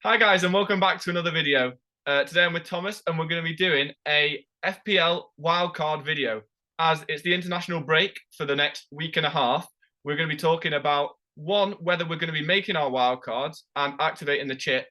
Hi guys, and welcome back to another video. Today I'm with Thomas, and we're going to be doing a FPL wildcard video. As it's the international break for the next week and a half, we're going to be talking about one, whether we're going to be making our wildcards and activating the chip,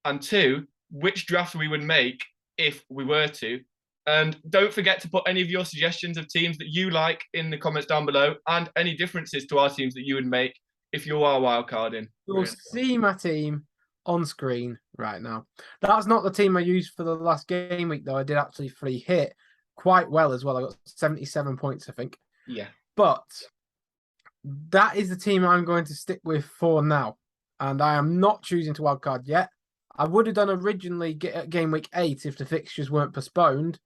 and two, which draft we would make if we were to. And don't forget to put any of your suggestions of teams that you like in the comments down below, and any differences to our teams that you would make if you are wildcarding. You'll see my team on screen right now. That's not the team I used for the last game week, though. I did actually free hit quite well as well. I got 77 points, I think. Yeah. But that is the team I'm going to stick with for now. And I am not choosing to wildcard yet. I would have done originally game week 8 if the fixtures weren't postponed.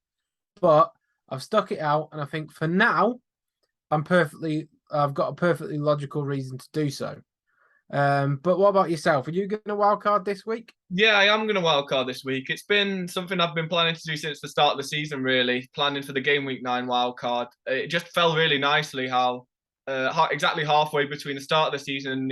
But I've stuck it out. And I think for now, I've got a perfectly logical reason to do so. But what about yourself? Are you going to wildcard this week? Yeah, I am going to wildcard this week. It's been something I've been planning to do since the start of the season, really, planning for the Game Week 9 wildcard. It just fell really nicely how exactly halfway between the start of the season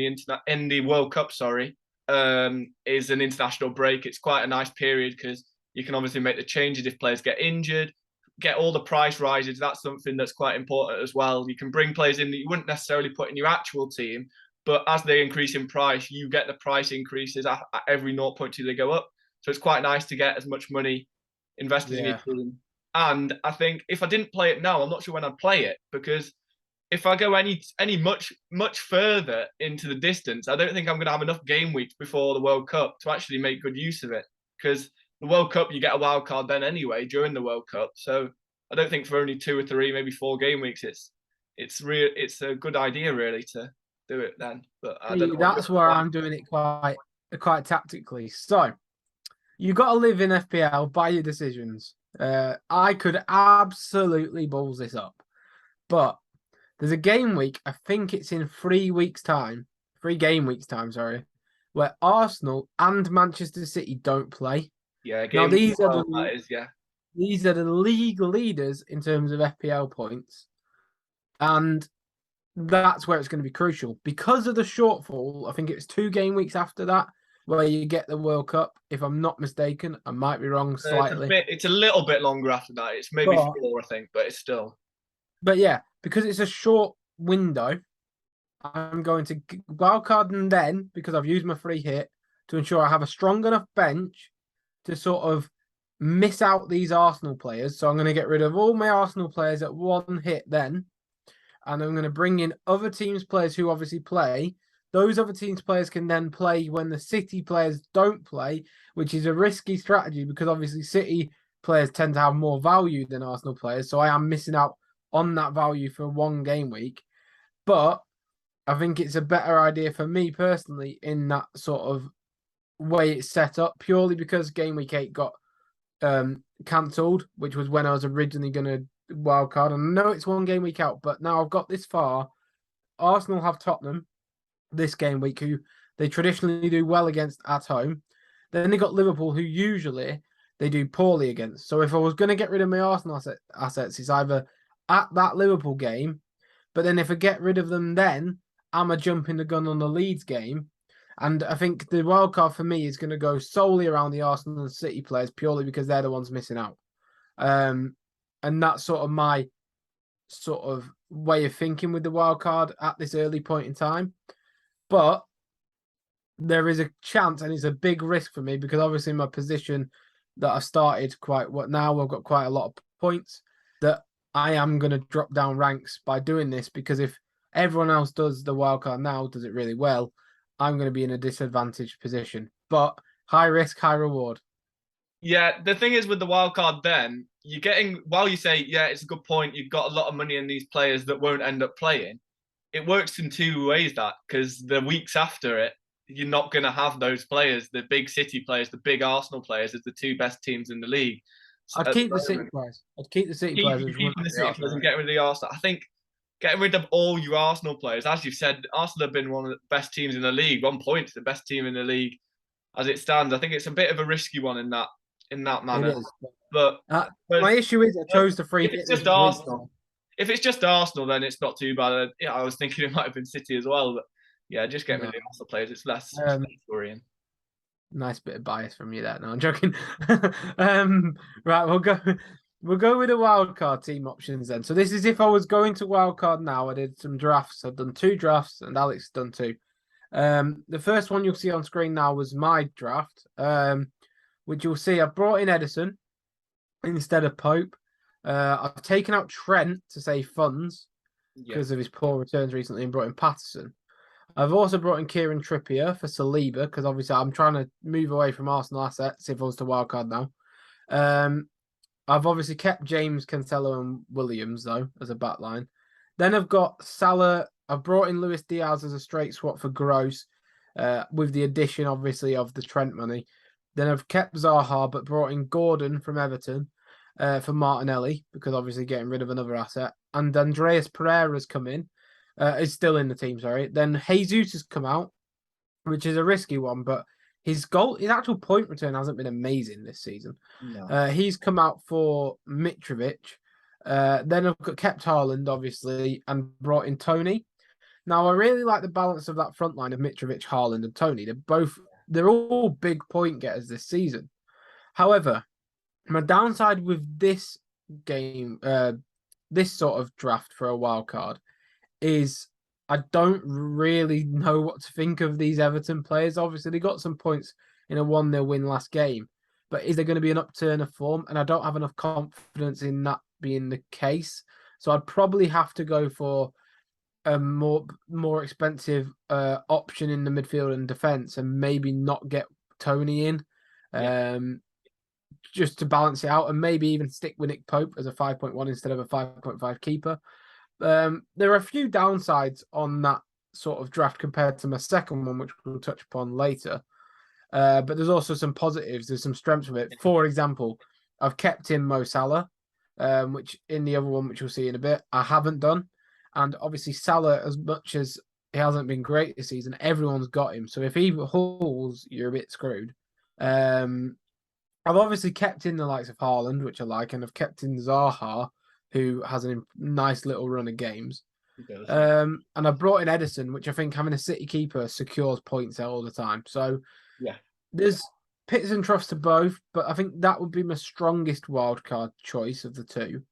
and the World Cup, is an international break. It's quite a nice period because you can obviously make the changes if players get injured, get all the price rises. That's something that's quite important as well. You can bring players in that you wouldn't necessarily put in your actual team, but as they increase in price, you get the price increases at every 0.2 they go up. So it's quite nice to get as much money invested in your team. And I think if I didn't play it now, I'm not sure when I'd play it, because if I go any much further into the distance, I don't think I'm going to have enough game weeks before the World Cup to actually make good use of it. Because the World Cup, you get a wild card then anyway during the World Cup. So I don't think for only 2 or 3, maybe 4 game weeks, it's a good idea really to do it then. But I don't know. That's where I'm doing it quite tactically. So you got to live in FPL by your decisions. I could absolutely balls this up, but there's a game week. I think it's in 3 weeks' time, 3 game weeks' time. Sorry, where Arsenal and Manchester City don't play. Yeah, now these are the league leaders in terms of FPL points, and that's where it's going to be crucial because of the shortfall. I think it's 2 game weeks after that where you get the World Cup. If I'm not mistaken, I might be wrong slightly. It's a little bit longer after that. It's maybe 4, I think, but it's still. But yeah, because it's a short window, I'm going to wildcard and then, because I've used my free hit, to ensure I have a strong enough bench to sort of miss out these Arsenal players. So I'm going to get rid of all my Arsenal players at 1 hit then. And I'm going to bring in other teams' players who obviously play. Those other teams' players can then play when the City players don't play, which is a risky strategy because obviously City players tend to have more value than Arsenal players. So I am missing out on that value for 1 game week. But I think it's a better idea for me personally in that sort of way it's set up, purely because game week 8 got cancelled, which was when I was originally going to wildcard. And I know it's 1 game week out, but now I've got this far. Arsenal have Tottenham this game week, who they traditionally do well against at home. Then they got Liverpool, who usually they do poorly against. So if I was going to get rid of my Arsenal assets, it's either at that Liverpool game, but then if I get rid of them, then I'm a jumping the gun on the Leeds game. And I think the wildcard for me is going to go solely around the Arsenal and City players, purely because they're the ones missing out. And that's sort of my sort of way of thinking with the wild card at this early point in time. But there is a chance, and it's a big risk for me because obviously my position that I started now I've got quite a lot of points, that I am going to drop down ranks by doing this, because if everyone else does the wild card now, does it really well, I'm going to be in a disadvantaged position. But high risk, high reward. Yeah, the thing is with the wild card, then you're getting, while you say, yeah, it's a good point, you've got a lot of money in these players that won't end up playing. It works in 2 ways, that because the weeks after it, you're not going to have those players, the big City players, the big Arsenal players, as the 2 best teams in the league. I'd keep the City players. I'd keep the City players. Keeping the City players and getting rid of the Arsenal. I think getting rid of all your Arsenal players, as you've said, Arsenal have been one of the best teams in the league. 1 point, the best team in the league as it stands. I think it's a bit of a risky one in that manner. It is. But my issue is I chose the free. If it's just Arsenal, then it's not too bad. Yeah, I was thinking it might have been City as well, but yeah, just get rid of the Arsenal players. It's less worrying. Nice bit of bias from you there. No, I'm joking. Right, we'll go with the wildcard team options then. So this is if I was going to wildcard now. I did some drafts. I've done 2 drafts, and Alex has done 2. The first one you'll see on screen now was my draft. Which you'll see I've brought in Edison instead of Pope. I've taken out Trent to save funds because of his poor returns recently, and brought in Patterson. I've also brought in Kieran Trippier for Saliba because obviously I'm trying to move away from Arsenal assets if I was to wildcard now. I've obviously kept James, Cancelo, and Williams though as a backline. Then I've got Salah. I've brought in Luis Diaz as a straight swap for Gross, with the addition obviously of the Trent money. Then I've kept Zaha but brought in Gordon from Everton for Martinelli because obviously getting rid of another asset. And Andreas Pereira's come in. Is still in the team, sorry. Then Jesus has come out, which is a risky one, but his actual point return hasn't been amazing this season. No. He's come out for Mitrovic. Then I've kept Haaland, obviously, and brought in Tony. Now, I really like the balance of that front line of Mitrovic, Haaland, and Tony. They're all big point getters this season. However, my downside with this game, this sort of draft for a wild card, is I don't really know what to think of these Everton players. Obviously, they got some points in a 1-0 win last game, but is there going to be an upturn of form? And I don't have enough confidence in that being the case. So I'd probably have to go for a more expensive option in the midfield and defence, and maybe not get Tony in, just to balance it out, and maybe even stick with Nick Pope as a 5.1 instead of a 5.5 keeper. There are a few downsides on that sort of draft compared to my second one, which we'll touch upon later. But there's also some positives. There's some strengths with it. For example, I've kept in Mo Salah, which in the other one, which we'll see in a bit, I haven't done. And obviously Salah, as much as he hasn't been great this season, everyone's got him. So if he hauls, you're a bit screwed. I've obviously kept in the likes of Haaland, which I like, and I've kept in Zaha, who has a nice little run of games. And I brought in Edison, which I think having a City keeper secures points all the time. So there's pits and troughs to both, but I think that would be my strongest wildcard choice of the two.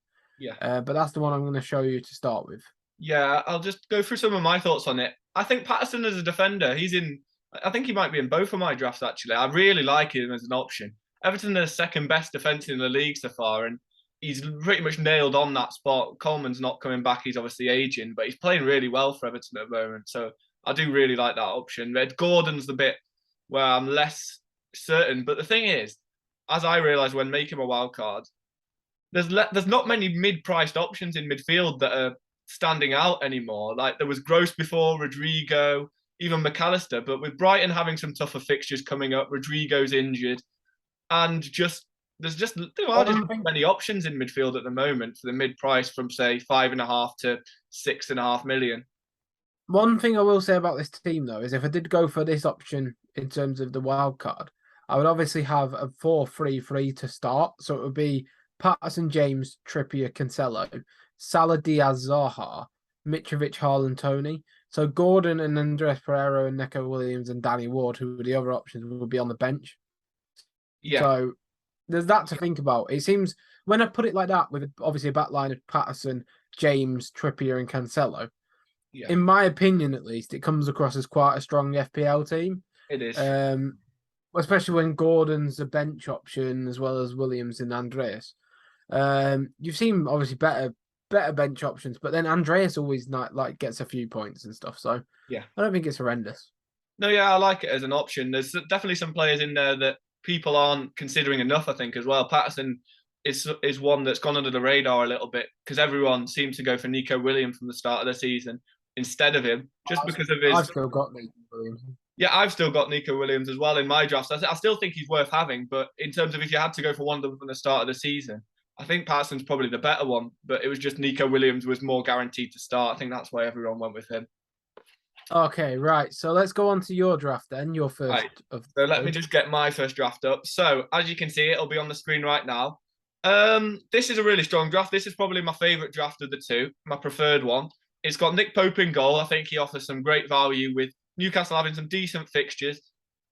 But that's the one I'm going to show you to start with. Yeah, I'll just go through some of my thoughts on it. I think Patterson as a defender, I think he might be in both of my drafts, actually. I really like him as an option. Everton are the second best defence in the league so far, and he's pretty much nailed on that spot. Coleman's not coming back. He's obviously aging, but he's playing really well for Everton at the moment. So I do really like that option. Gordon's the bit where I'm less certain. But the thing is, as I realised when making a wild card, there's not many mid-priced options in midfield that are standing out anymore. Like there was Gross before, Rodrigo, even McAllister. But with Brighton having some tougher fixtures coming up, Rodrigo's injured, and there are just many options in midfield at the moment for the mid-price from say 5.5 to 6.5 million. One thing I will say about this team though is if I did go for this option in terms of the wild card, I would obviously have a 4-3-3 to start. So it would be Patterson, James, Trippier, Cancelo, Salah, Diaz, Zaha, Mitrovic, Haaland, Tony. So Gordon and Andres Pereira and Neco Williams and Danny Ward, who were the other options, would be on the bench. So there's that to think about. It seems when I put it like that, with obviously a back line of Patterson, James, Trippier, and Cancelo, in my opinion at least, it comes across as quite a strong FPL team. It is. Especially when Gordon's a bench option as well as Williams and Andreas. You've seen obviously better bench options, but then Andreas always gets a few points and stuff. So I don't think it's horrendous. No, I like it as an option. There's definitely some players in there that people aren't considering enough, I think, as well. Patterson is one that's gone under the radar a little bit because everyone seems to go for Nico Williams from the start of the season instead of him, just because of his. I've still got Nico Williams. Yeah, I've still got Nico Williams as well in my drafts. I still think he's worth having, but in terms of if you had to go for one of them from the start of the season, I think Patterson's probably the better one, but it was just Nico Williams was more guaranteed to start. I think that's why everyone went with him. Okay, right. So let's go on to your draft then. Your first. Right. So let me just get my first draft up. So as you can see, it'll be on the screen right now. This is a really strong draft. This is probably my favourite draft of the two, my preferred one. It's got Nick Pope in goal. I think he offers some great value with Newcastle having some decent fixtures.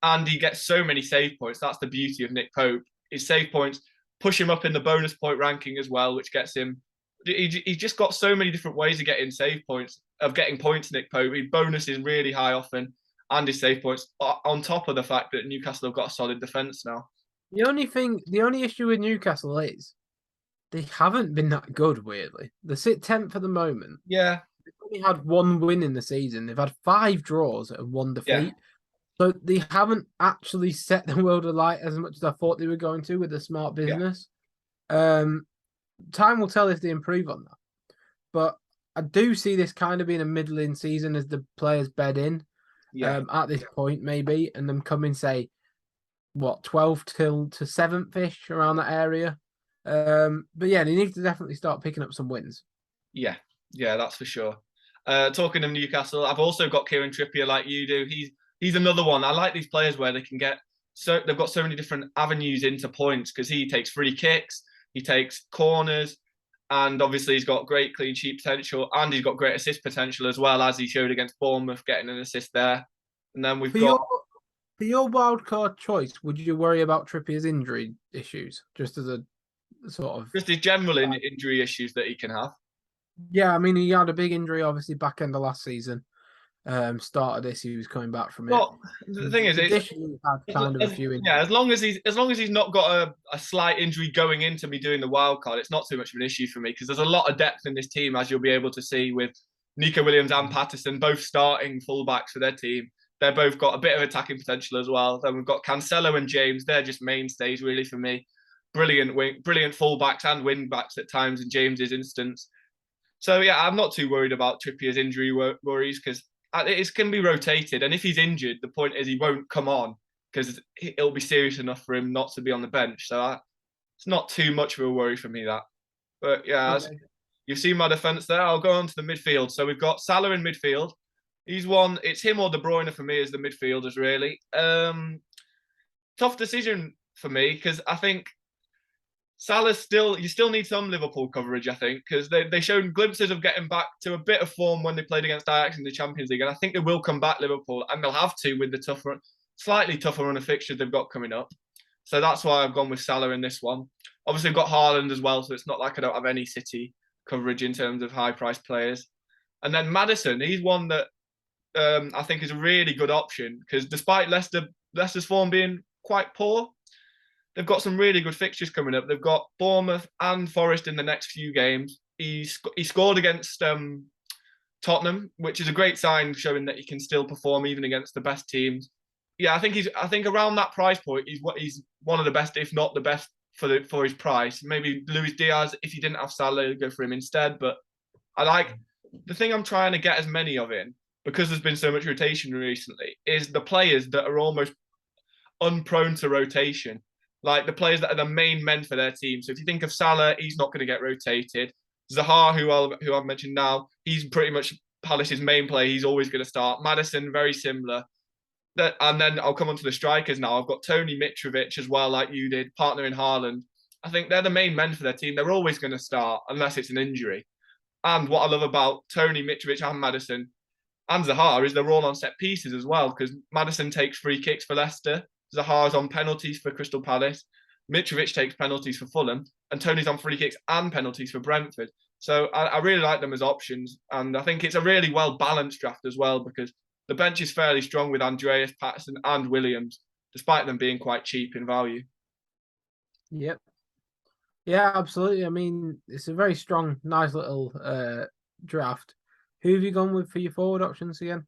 and he gets so many save points. That's the beauty of Nick Pope. His save points push him up in the bonus point ranking as well, which gets him. He's just got so many different ways of getting save points, of getting points. Nick Pope, his bonus is really high often, and his save points. On top of the fact that Newcastle have got a solid defense now. The only issue with Newcastle is they haven't been that good. Weirdly, they sit 10th at the moment. Yeah, They've only had one win in the season. They've had 5 draws and 1 defeat. So they haven't actually set the world alight as much as I thought they were going to with a smart business. Time will tell if they improve on that. But I do see this kind of being a middling season as the players bed in at this point, maybe, and them come in, say, 12th to 7th-ish around that area. But yeah, they need to definitely start picking up some wins. Yeah, that's for sure. Talking of Newcastle, I've also got Kieran Trippier like you do. He's another one. I like these players where they can get they've got so many different avenues into points because he takes free kicks, he takes corners, and obviously he's got great clean sheet potential, and he's got great assist potential as well, as he showed against Bournemouth, getting an assist there. And then we've got for your wildcard choice, would you worry about Trippier's injury issues, just as a sort of just his general injury issues that he can have? Yeah, I mean, he had a big injury, obviously, back end of last season. Start of this, he was coming back from it. Well, the thing is, additionally had kind of a few injuries. Yeah, as long as he's not got a slight injury going into me doing the wild card, it's not too much of an issue for me because there's a lot of depth in this team, as you'll be able to see with Nico Williams and Patterson both starting fullbacks for their team. They've both got a bit of attacking potential as well. Then we've got Cancelo and James. They're just mainstays really for me. Brilliant fullbacks and wing backs at times in James's instance. So yeah, I'm not too worried about Trippier's injury worries because it can be rotated, and if he's injured, the point is he won't come on because it'll be serious enough for him not to be on the bench. So it's not too much of a worry for me that. But yeah, okay. You've seen my defence there. I'll go on to the midfield. So we've got Salah in midfield. He's one. It's him or De Bruyne for me as the midfielders really. Tough decision for me because I think Salah you still need some Liverpool coverage, I think, because they showed glimpses of getting back to a bit of form when they played against Ajax in the Champions League, and I think they will come back, Liverpool, and they'll have to with the slightly tougher run of fixtures they've got coming up. So that's why I've gone with Salah in this one. Obviously, I've got Haaland as well, so it's not like I don't have any City coverage in terms of high-priced players. And then Maddison, he's one that I think is a really good option because despite Leicester's form being quite poor, they've got some really good fixtures coming up. They've got Bournemouth and Forest in the next few games. He scored against Tottenham, which is a great sign, showing that he can still perform even against the best teams. Yeah, I think around that price point, he's one of the best, if not the best, for his price. Maybe Luis Diaz, if you didn't have Salah, go for him instead. But I like the thing I'm trying to get as many of in, because there's been so much rotation recently, is the players that are almost unprone to rotation. Like the players that are the main men for their team. So if you think of Salah, he's not going to get rotated. Zaha, who I've mentioned now, he's pretty much Palace's main player. He's always going to start. Maddison, very similar. And then I'll come on to the strikers now. I've got Tony Mitrovic as well, like you did, partner in Haaland. I think they're the main men for their team. They're always going to start unless it's an injury. And what I love about Tony Mitrovic and Maddison and Zaha is they're all on set pieces as well, because Maddison takes free kicks for Leicester. Zaha's on penalties for Crystal Palace. Mitrovic takes penalties for Fulham, and Tony's on free kicks and penalties for Brentford. So I really like them as options, and I think it's a really well-balanced draft as well because the bench is fairly strong with Andreas, Patterson and Williams, despite them being quite cheap in value. Yep. Yeah, absolutely. I mean, it's a very strong, nice little draft. Who have you gone with for your forward options again?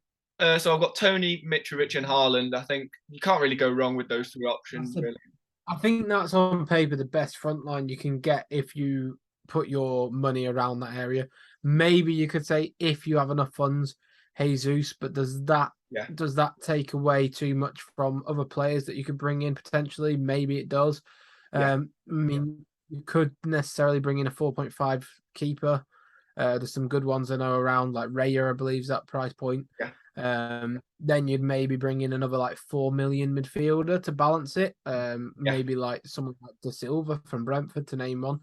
So I've got Tony, Mitrovic and Haaland. I think you can't really go wrong with those 3 options, really. I think that's on paper the best front line you can get if you put your money around that area. Maybe you could say if you have enough funds, Jesus, but does that take away too much from other players that you could bring in potentially? Maybe it does. I mean, you could necessarily bring in a 4.5 keeper. There's some good ones I know around, like Raya, I believe, is that price point. Then you'd maybe bring in another like 4 million midfielder to balance it. Maybe like someone like De Silva from Brentford, to name one.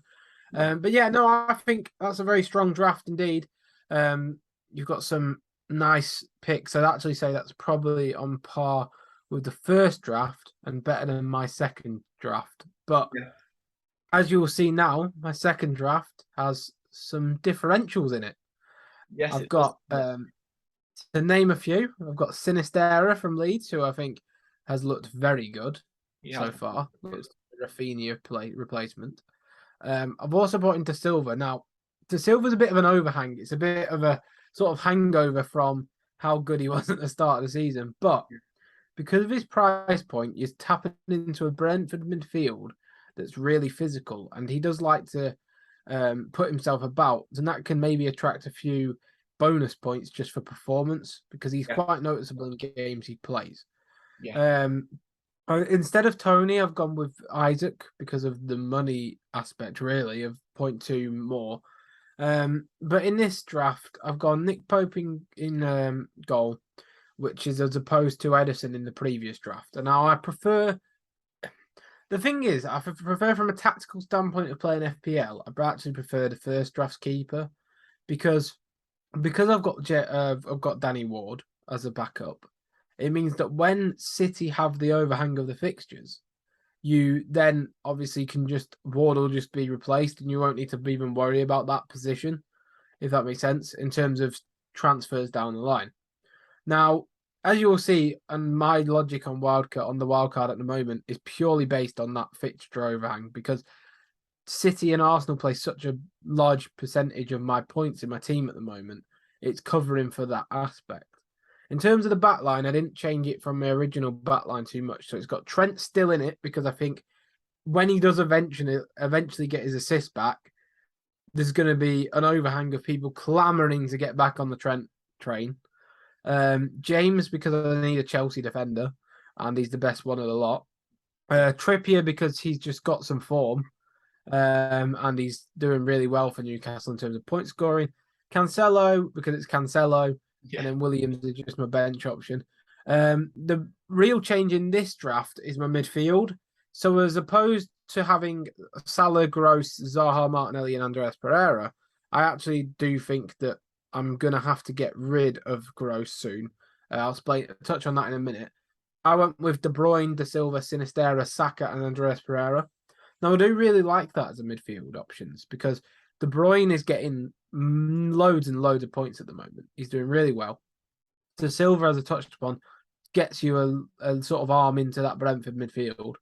But yeah, no, I think that's a very strong draft indeed. You've got some nice picks. I'd actually say that's probably on par with the first draft and better than my second draft. But Yeah. as you'll see now, my second draft has some differentials in it. Yes, I've it does. got to name a few. I've got Sinistera from Leeds, who I think has looked very good He has. so far. Looks like a Rafinha replacement. I've also brought into Silva. Now, De Silva's a bit of an overhang. It's a bit of a sort of hangover from how good he was at the start of the season. But because of his price point, he's tapping into a Brentford midfield that's really physical, and he does like to put himself about, and that can maybe attract a few bonus points just for performance because he's quite noticeable in games he plays. Yeah. Instead of Tony, I've gone with Isaac because of the money aspect, really, of 0.2 more. But in this draft, I've gone Nick Pope in goal, which is as opposed to Edison in the previous draft. And now I prefer. The thing is, I prefer from a tactical standpoint of playing FPL. I actually prefer the first draft's keeper because I've got Danny Ward as a backup. It means that when City have the overhang of the fixtures, you then obviously can Ward will just be replaced, and you won't need to even worry about that position, if that makes sense, in terms of transfers down the line. Now, as you will see, and my logic on the wildcard at the moment is purely based on that fixture overhang because City and Arsenal play such a large percentage of my points in my team at the moment. It's covering for that aspect. In terms of the back line, I didn't change it from my original back line too much. So it's got Trent still in it because I think when he does eventually get his assist back, there's going to be an overhang of people clamoring to get back on the Trent train. James, because I need a Chelsea defender, and he's the best one of the lot. Trippier, because he's just got some form, and he's doing really well for Newcastle in terms of point scoring. Cancelo, because it's Cancelo, and then Williams is just my bench option. The real change in this draft is my midfield. So as opposed to having Salah, Gross, Zaha, Martinelli, and Andreas Pereira, I actually do think that I'm going to have to get rid of Gross soon. I'll touch on that in a minute. I went with De Bruyne, De Silva, Sinistera, Saka, and Andreas Pereira. Now, I do really like that as a midfield options because De Bruyne is getting loads and loads of points at the moment. He's doing really well. De Silva, as I touched upon, gets you a sort of arm into that Brentford midfield.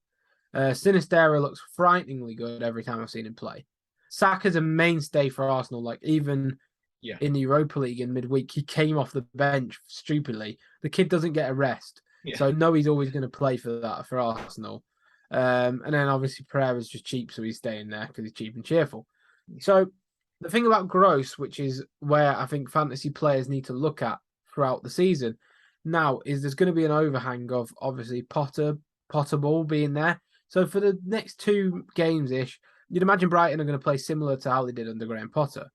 Sinistera looks frighteningly good every time I've seen him play. Saka's a mainstay for Arsenal. Like, even in the Europa League in midweek, he came off the bench stupidly. The kid doesn't get a rest. So I know he's always going to play for Arsenal. And then obviously Pereira's just cheap, so he's staying there because he's cheap and cheerful. So the thing about Gross, which is where I think fantasy players need to look at throughout the season now, is there's going to be an overhang of obviously Potterball being there. So for the next 2 games-ish, you'd imagine Brighton are going to play similar to how they did under Graham Potter.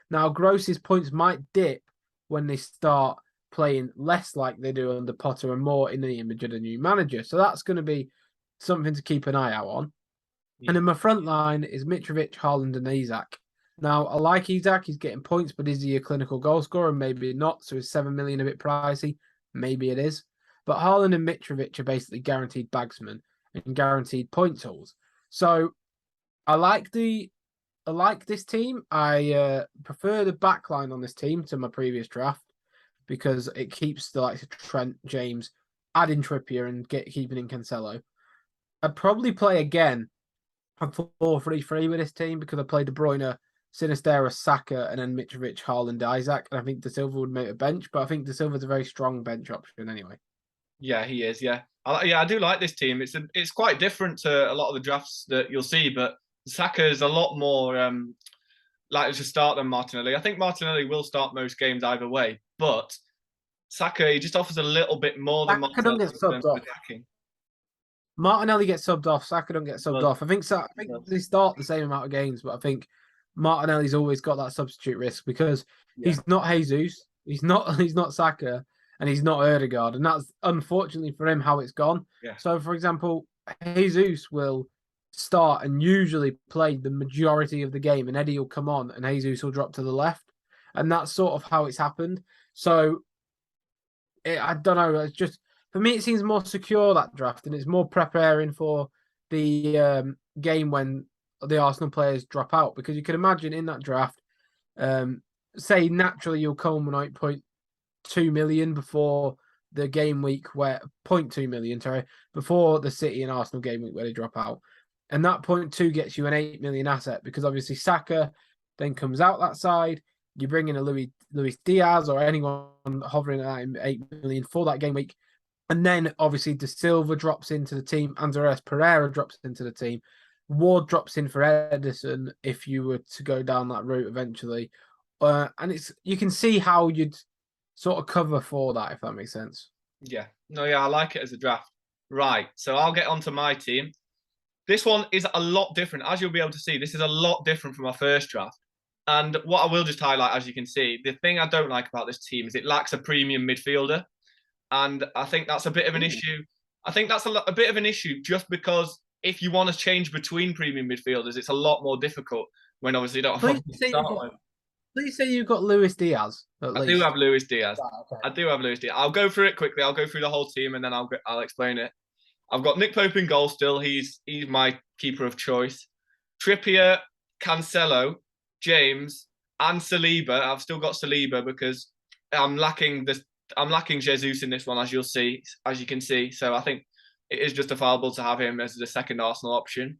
Now, Gross's points might dip when they start playing less like they do under Potter and more in the image of the new manager. So that's going to be something to keep an eye out on. And then my front line is Mitrovic, Haaland, and Isak. Now, I like Isak. He's getting points, but is he a clinical goal scorer? Maybe not. So is 7 million a bit pricey? Maybe it is. But Haaland and Mitrovic are basically guaranteed bagsmen and guaranteed point tools. So I like this team. I prefer the back line on this team to my previous draft because it keeps the likes of Trent, James, adding Trippier and keeping in Cancelo. I'd probably play again a 4-3-3 with this team because I played De Bruyne, Sinistera, Saka, and then Mitrovic, Haaland, Isaac. And I think De Silva would make a bench, but I think De Silva's a very strong bench option anyway. Yeah, he is. Yeah, I do like this team. It's quite different to a lot of the drafts that you'll see, but Saka is a lot more likely to start than Martinelli. I think Martinelli will start most games either way, but Saka, he just offers a little bit more than Martinelli in terms of attacking. Martinelli gets subbed off. Saka don't get subbed off. I think they start the same amount of games, but I think Martinelli's always got that substitute risk because he's not Jesus, he's not Saka, and he's not Ødegaard, and that's unfortunately for him how it's gone. So, for example, Jesus will start and usually play the majority of the game, and Eddie will come on, and Jesus will drop to the left, and that's sort of how it's happened. So, I don't know. It's just for me, it seems more secure, that draft, and it's more preparing for the game when the Arsenal players drop out. Because you can imagine in that draft, say naturally you'll culminate 0.2 million before the game week where 0.2 million, sorry, before the City and Arsenal game week where they drop out. And that 0.2 gets you an 8 million asset because obviously Saka then comes out that side. You bring in a Luis Diaz or anyone hovering at that 8 million for that game week. And then obviously De Silva drops into the team. Andreas Pereira drops into the team. Ward drops in for Edison if you were to go down that route eventually. And you can see how you'd sort of cover for that, if that makes sense. Yeah. No, yeah, I like it as a draft. Right. So I'll get onto my team. This one is a lot different. As you'll be able to see, this is a lot different from our first draft. And what I will just highlight, as you can see, the thing I don't like about this team is it lacks a premium midfielder. And I think that's a bit of an issue. I think that's a bit of an issue just because if you want to change between premium midfielders, it's a lot more difficult when obviously you don't have to start with. Please say you've got Luis Diaz. I do have Luis Diaz. Okay. I do have Luis Diaz. I'll go through it quickly. I'll go through the whole team and then I'll explain it. I've got Nick Pope in goal still. He's my keeper of choice. Trippier, Cancelo, James, and Saliba. I've still got Saliba because I'm lacking Jesus in this one, as you can see. So I think it is justifiable to have him as the second Arsenal option.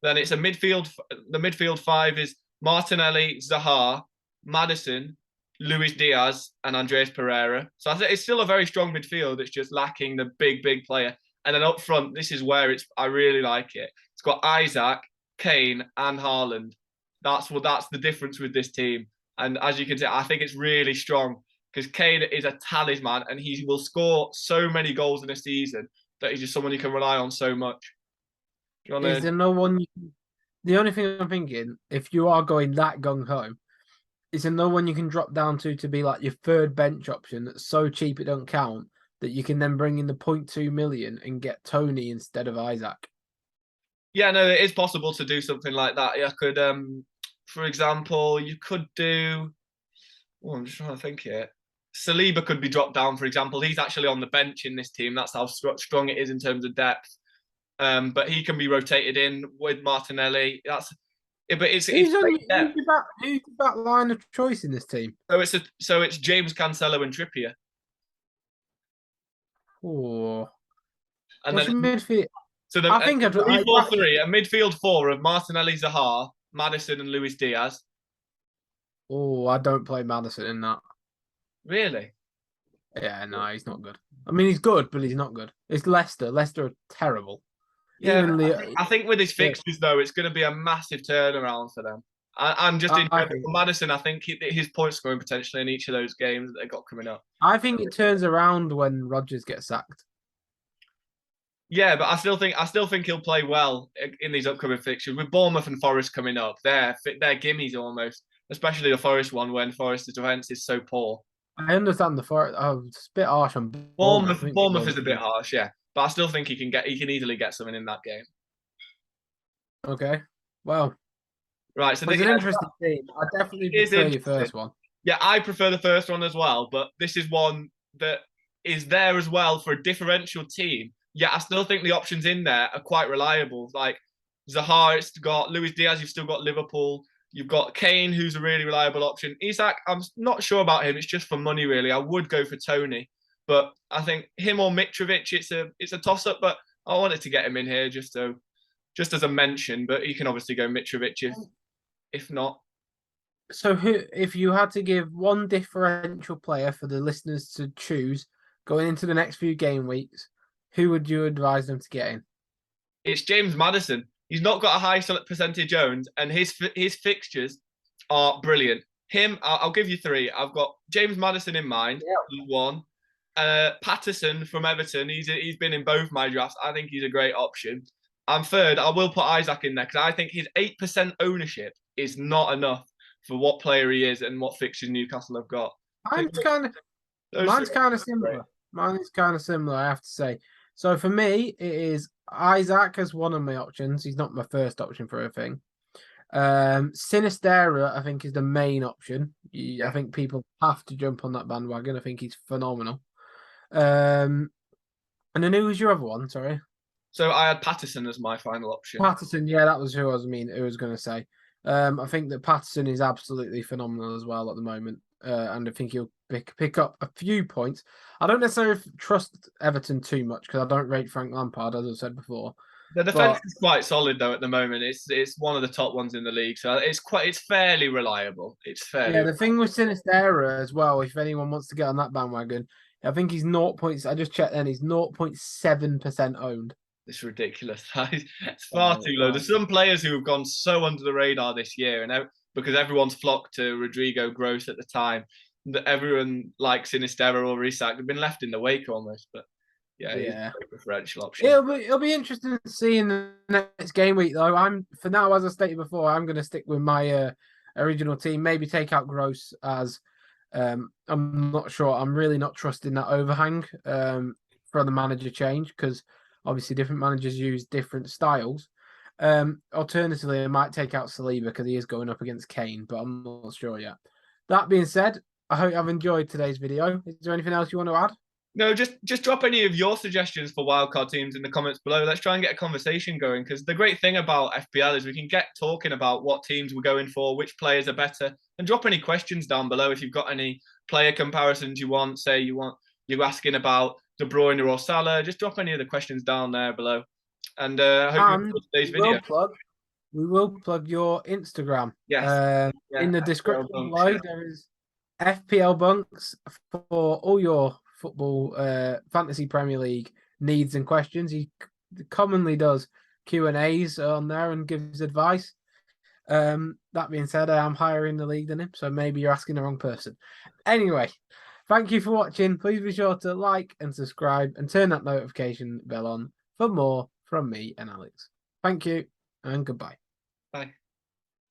Then it's a midfield. The midfield five is Martinelli, Zaha, Maddison, Luis Diaz, and Andreas Pereira. So I think it's still a very strong midfield. It's just lacking the big player. And then up front, this is where I really like it. It's got Isaac, Kane, and Haaland. That's the difference with this team. And as you can see, I think it's really strong because Kane is a talisman and he will score so many goals in a season that he's just someone you can rely on so much. Is there no one? The only thing I'm thinking, if you are going that gung ho, is there no one you can drop down to be like your third bench option that's so cheap it don't count that you can then bring in the 0.2 million and get Tony instead of Isaac? Yeah, no, it is possible to do something like that. I could, for example, you could do. Oh, I'm just trying to think here. Saliba could be dropped down, for example. He's actually on the bench in this team. That's how strong it is in terms of depth. But he can be rotated in with Martinelli. But it's who's your back line of choice in this team? So it's James, Cancelo, and Trippier. Oh, and what's then your midfield? So I think a 3-4-3, a midfield four of Martinelli, Zaha, Maddison, and Luis Diaz. Oh, I don't play Maddison in that. Really? Yeah, no, he's not good. I mean, he's good, but he's not good. It's Leicester. Leicester are terrible. Yeah, I think with his fixtures, though, it's going to be a massive turnaround for them. I'm just in Maddison. I think his point scoring potentially in each of those games that they got coming up. I think it turns around when Rodgers gets sacked. Yeah, but I still think he'll play well in these upcoming fixtures with Bournemouth and Forest coming up. They're gimmies almost, especially the Forest one when Forest's defence is so poor. I understand the Forest. Oh, it's a bit harsh on Bournemouth. Bournemouth is a bit harsh, yeah, but I still think he can easily get something in that game. Okay, well, right. So it's an interesting team. I definitely prefer your first one. Yeah, I prefer the first one as well, but this is one that is there as well for a differential team. Yeah, I still think the options in there are quite reliable. Like Zaha, it's got Luis Diaz, you've still got Liverpool. You've got Kane, who's a really reliable option. Isak, I'm not sure about him. It's just for money, really. I would go for Tony, but I think him or Mitrovic, it's a toss-up. But I wanted to get him in here just as a mention. But you can obviously go Mitrovic if not. So, if you had to give one differential player for the listeners to choose going into the next few game weeks, who would you advise them to get in? It's James Maddison. He's not got a high percentage owned, and his fixtures are brilliant. I'll give you three. I've got James Maddison in mind. Yeah. One. Patterson from Everton. He's been in both my drafts. I think he's a great option. And third, I will put Isaac in there because I think his 8% ownership is not enough for what player he is and what fixtures Newcastle have got. Mine's kind of similar. Mine's kind of similar, I have to say. So for me, it is Isaac as one of my options. He's not my first option for a thing. Sinistera, I think, is the main option. I think people have to jump on that bandwagon. I think he's phenomenal. And then who was your other one? Sorry. So I had Patterson as my final option. Patterson, yeah, that was who I was going to say. I think that Patterson is absolutely phenomenal as well at the moment, and I think he'll pick up a few points. I don't necessarily trust Everton too much because I don't rate Frank Lampard, as I said before. The defense is quite solid though at the moment. It's one of the top ones in the league, so it's fairly reliable. It's fairly. Yeah, the thing with Sinistera as well, if anyone wants to get on that bandwagon, I think he's 0. I just checked then, he's 0.7% owned. It's ridiculous. It's far too low. There's some players who have gone so under the radar this year, and because everyone's flocked to Rodrigo Gross at the time, that everyone like Sinistera or Isak have been left in the wake almost. But yeah, he's a preferential option. It'll be interesting to see in the next game week though. For now, as I stated before, I'm going to stick with my original team. Maybe take out Gross as I'm not sure. I'm really not trusting that overhang for the manager change because obviously different managers use different styles. Alternatively, I might take out Saliba because he is going up against Kane, but I'm not sure yet. That being said, I hope you've enjoyed today's video. Is there anything else you want to add? No, just drop any of your suggestions for wildcard teams in the comments below. Let's try and get a conversation going because the great thing about FPL is we can get talking about what teams we're going for, which players are better, and drop any questions down below if you've got any player comparisons you want. Say you're asking about De Bruyne or Salah. Just drop any of the questions down there below. And I hope you enjoyed today's video. We will plug your Instagram. Yes. In the description below, there is FPL Bunks for all your football fantasy Premier League needs and questions. He commonly does Q&As on there and gives advice. That being said, I am higher in the league than him, so maybe you're asking the wrong person. Anyway, thank you for watching. Please be sure to like and subscribe and turn that notification bell on for more from me and Alex. Thank you and goodbye. Bye.